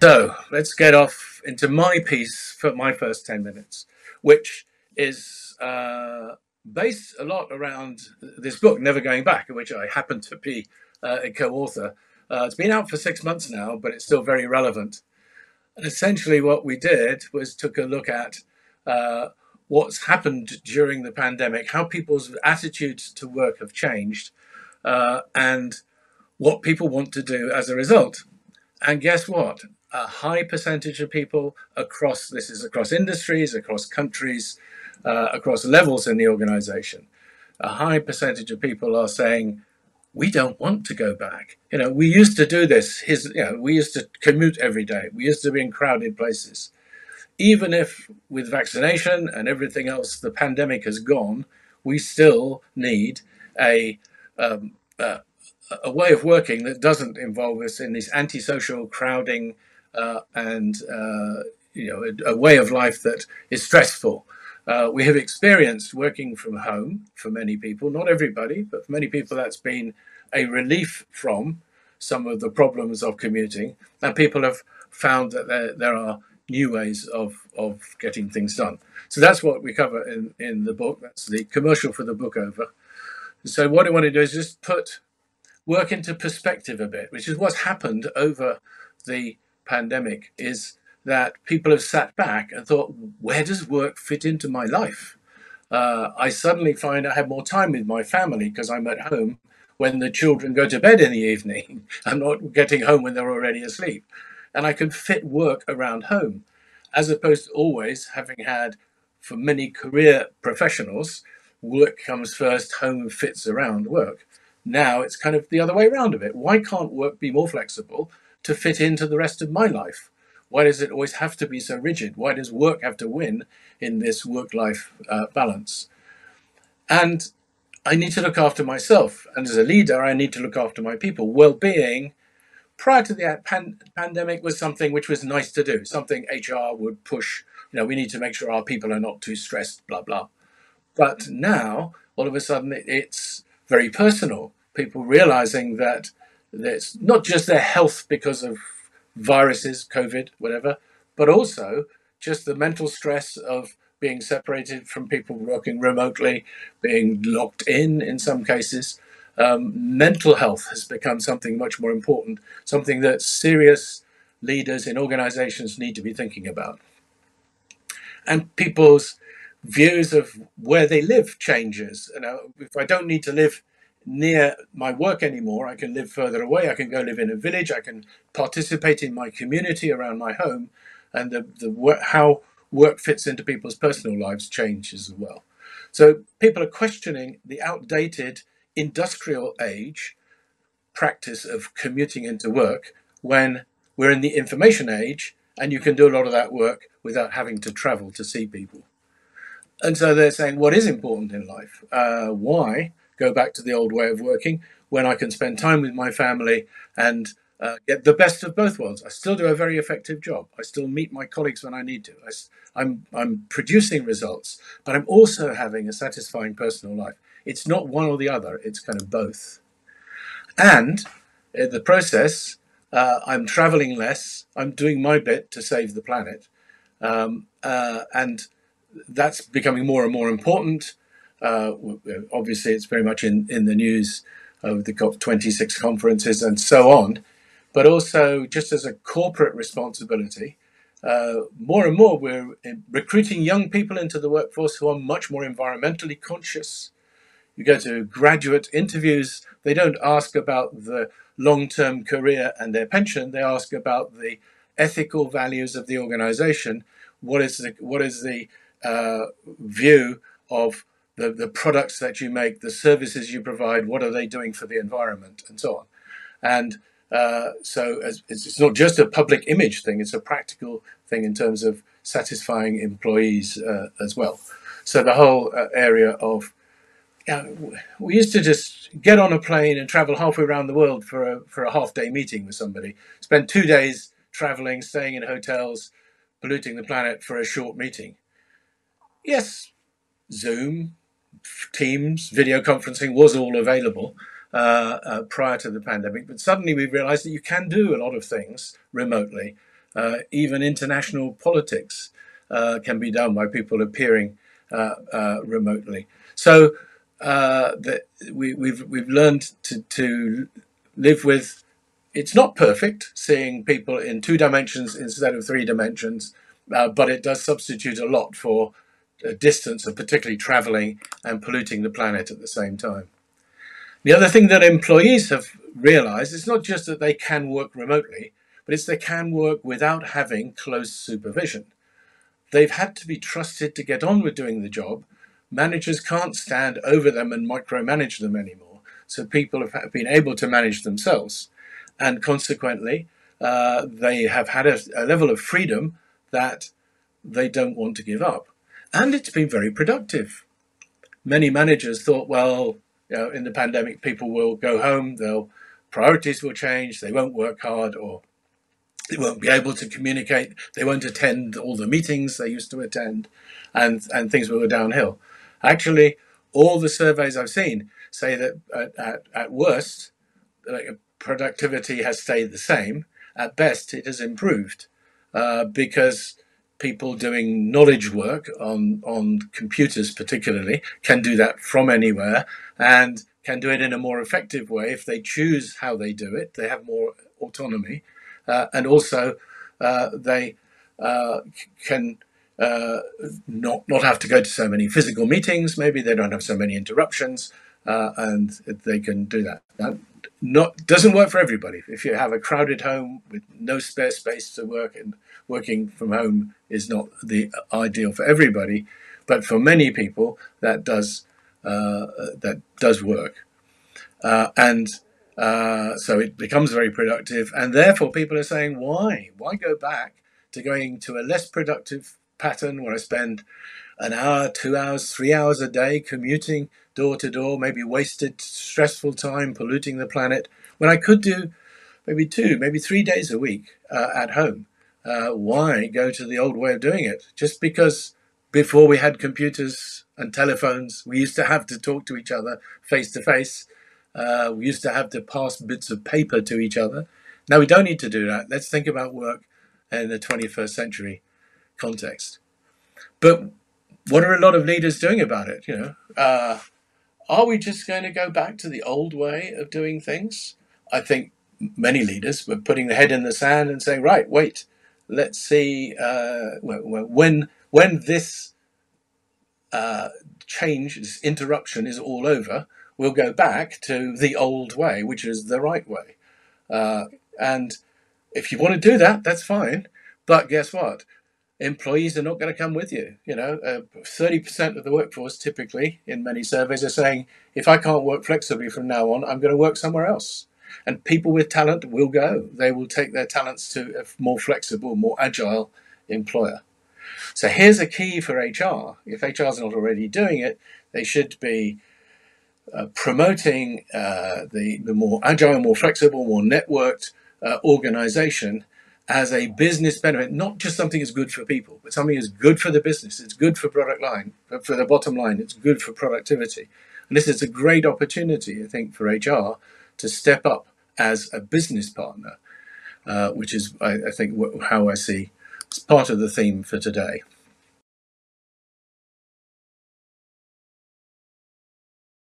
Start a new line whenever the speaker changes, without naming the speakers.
So let's get off into my piece for my first 10 minutes, which is based a lot around this book, Never Going Back, in which I happen to be a co-author. It's been out for 6 months now, but it's still very relevant. And essentially what we did was took a look at what's happened during the pandemic, how people's attitudes to work have changed, and what people want to do as a result. And guess what? A high percentage of people across industries, across countries, across levels in the organization, a high percentage of people are saying, we don't want to go back. We used to do this. We used to commute every day. We used to be in crowded places. Even if with vaccination and everything else, the pandemic has gone, we still need a way of working that doesn't involve us in this antisocial crowding and a way of life that is stressful. We have experienced working from home for many people, not everybody, but for many people that's been a relief from some of the problems of commuting, and people have found that there are new ways of getting things done. So that's what we cover in the book. That's the commercial for the book over. So what I want to do is just put work into perspective a bit, which is what's happened over the pandemic, is that people have sat back and thought, where does work fit into my life? I suddenly find I have more time with my family because I'm at home when the children go to bed in the evening. I'm not getting home when they're already asleep. And I can fit work around home, as opposed to always having had, for many career professionals, work comes first, home fits around work. Now it's kind of the other way around of it. Why can't work be more flexible to fit into the rest of my life? Why does it always have to be so rigid? Why does work have to win in this work-life balance? And I need to look after myself. And as a leader, I need to look after my people. Well-being, prior to the pandemic, was something which was nice to do, something HR would push. We need to make sure our people are not too stressed, blah, blah. But now, all of a sudden, it's very personal. People realizing that it's not just their health because of viruses, COVID, whatever, but also just the mental stress of being separated from people working remotely, being locked in some cases. Mental health has become something much more important, something that serious leaders in organizations need to be thinking about. And people's views of where they live changes. If I don't need to live near my work anymore, I can live further away. I can go live in a village. I can participate in my community around my home, and how work fits into people's personal lives changes as well. So people are questioning the outdated industrial age practice of commuting into work when we're in the information age and you can do a lot of that work without having to travel to see people. And so they're saying, what is important in life? Why go back to the old way of working when I can spend time with my family and get the best of both worlds? I still do a very effective job. I still meet my colleagues when I need to. I'm producing results, but I'm also having a satisfying personal life. It's not one or the other. It's kind of both. And in the process, I'm traveling less. I'm doing my bit to save the planet. And that's becoming more and more important. Obviously, it's very much in the news of the COP26 conferences and so on, but also just as a corporate responsibility, more and more we're recruiting young people into the workforce who are much more environmentally conscious. You go to graduate interviews, they don't ask about the long-term career and their pension, they ask about the ethical values of the organization. What is the view of the products that you make, the services you provide, what are they doing for the environment, and so on. And so it's not just a public image thing, it's a practical thing in terms of satisfying employees as well. So the whole area of, we used to just get on a plane and travel halfway around the world for a half-day meeting with somebody, spend 2 days traveling, staying in hotels, polluting the planet for a short meeting. Yes, Zoom, Teams, video conferencing was all available prior to the pandemic, but suddenly we realized that you can do a lot of things remotely. Even international politics can be done by people appearing remotely. So we've learned to live with. It's not perfect seeing people in 2 dimensions instead of 3 dimensions, but it does substitute a lot for distance, and particularly traveling and polluting the planet at the same time. The other thing that employees have realized is not just that they can work remotely, but it's they can work without having close supervision. They've had to be trusted to get on with doing the job. Managers can't stand over them and micromanage them anymore. So people have been able to manage themselves. And consequently, they have had a level of freedom that they don't want to give up. And it's been very productive. Many managers thought, well, in the pandemic, people will go home, priorities will change, they won't work hard, or they won't be able to communicate, they won't attend all the meetings they used to attend, and things will go downhill. Actually, all the surveys I've seen say that at worst, productivity has stayed the same. At best, it has improved because people doing knowledge work on computers particularly can do that from anywhere and can do it in a more effective way if they choose how they do it. They have more autonomy, and also they can not have to go to so many physical meetings. Maybe they don't have so many interruptions, and they can do that. Doesn't work for everybody. If you have a crowded home with no spare space to work, and working from home is not the ideal for everybody, but for many people that does work, and so it becomes very productive. And therefore, people are saying, why go back to going to a less productive pattern where I spend an hour, 2 hours, 3 hours a day commuting door to door, maybe wasted, stressful time, polluting the planet, when I could do maybe 2, maybe 3 days a week at home. Why go to the old way of doing it? Just because before we had computers and telephones, we used to have to talk to each other face to face. We used to have to pass bits of paper to each other. Now we don't need to do that. Let's think about work in the 21st century context. But what are a lot of leaders doing about it? Are we just going to go back to the old way of doing things? I think many leaders were putting their head in the sand and saying, right, wait, let's see when this change, this interruption is all over, we'll go back to the old way, which is the right way. And if you want to do that, that's fine. But guess what? Employees are not going to come with you. 30% of the workforce typically in many surveys are saying, if I can't work flexibly from now on, I'm going to work somewhere else. And people with talent will go. They will take their talents to a more flexible, more agile employer. So here's a key for HR. If HR is not already doing it, they should be promoting the more agile, more flexible, more networked organization as a business benefit, not just something that's good for people, but something that's good for the business. It's good for product line, for the bottom line. It's good for productivity. And this is a great opportunity, I think, for HR to step up as a business partner, which is, I think, how I see it's part of the theme for today.